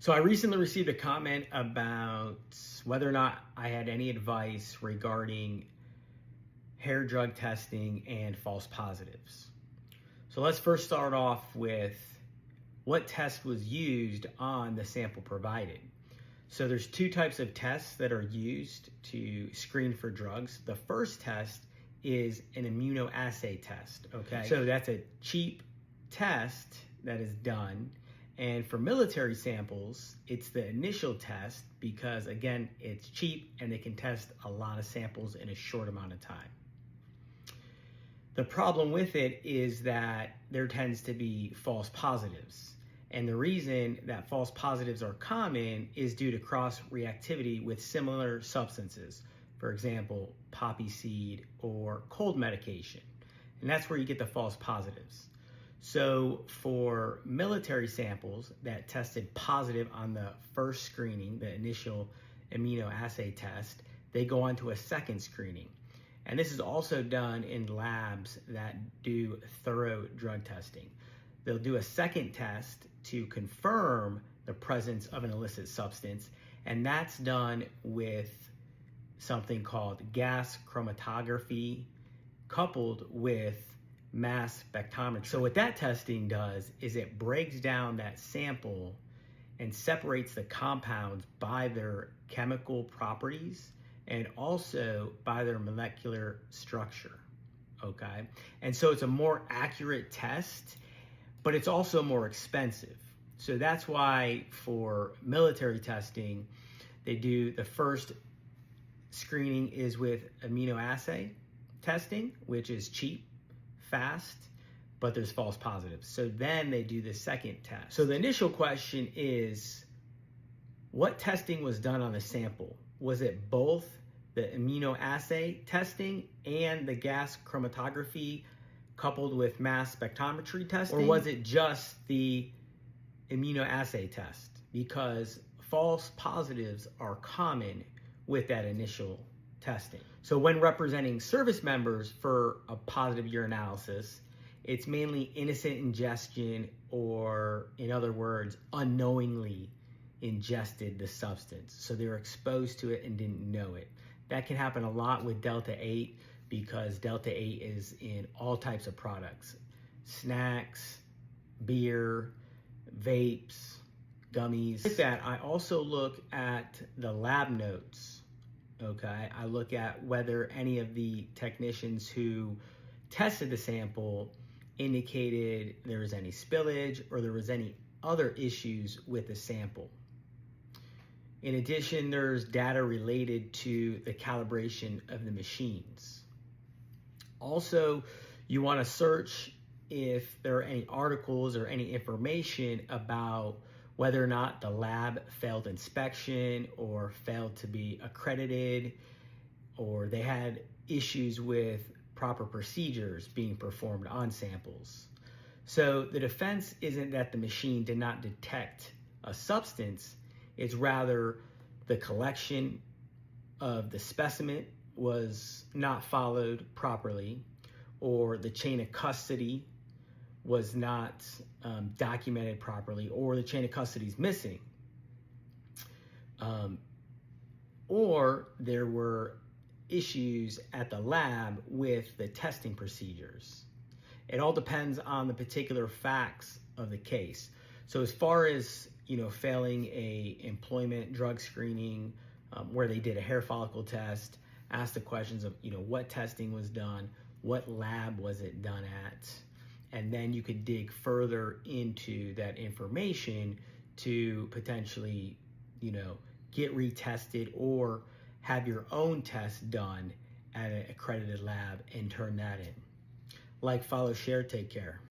So I recently received a comment about whether or not I had any advice regarding hair drug testing and false positives. So let's first start off with what test was used on the sample provided. So there's two types of tests that are used to screen for drugs. The first test is an immunoassay test, okay? So that's a cheap test that is done. And for military samples, it's the initial test because, again, it's cheap and they can test a lot of samples in a short amount of time. The problem with it is that there tends to be false positives. And the reason that false positives are common is due to cross-reactivity with similar substances. For example, poppy seed or cold medication. And that's where you get the false positives. So for military samples that tested positive on the first screening, the initial immunoassay test, they go on to a second screening. And this is also done in labs that do thorough drug testing. They'll do a second test to confirm the presence of an illicit substance, and that's done with something called gas chromatography coupled with mass spectrometry. So what that testing does is it breaks down that sample and separates the compounds by their chemical properties and also by their molecular structure, okay? And so it's a more accurate test, but it's also more expensive. So that's why for military testing, they do the first screening is with immunoassay testing, which is cheap, fast, but there's false positives. So then they do the second test. So the initial question is, what testing was done on the sample? Was it both the immunoassay testing and the gas chromatography coupled with mass spectrometry testing? Or was it just the immunoassay test? Because false positives are common with that initial testing. So when representing service members for a positive urinalysis, it's mainly innocent ingestion, or in other words, unknowingly ingested the substance. So they're exposed to it and didn't know it. That can happen a lot with Delta 8 because Delta 8 is in all types of products: snacks, beer, vapes, gummies. With that, I also look at the lab notes. Okay, I look at whether any of the technicians who tested the sample indicated there was any spillage or there was any other issues with the sample. In addition, there's data related to the calibration of the machines. Also, you want to search if there are any articles or any information about whether or not the lab failed inspection or failed to be accredited, or they had issues with proper procedures being performed on samples. So the defense isn't that the machine did not detect a substance, it's rather the collection of the specimen was not followed properly, or the chain of custody was not documented properly, or the chain of custody is missing. Or there were issues at the lab with the testing procedures. It all depends on the particular facts of the case. So as far as, failing a employment drug screening where they did a hair follicle test, ask the questions of, what testing was done, what lab was it done at, and then you could dig further into that information to potentially, get retested or have your own test done at an accredited lab and turn that in. Like, follow, share, take care.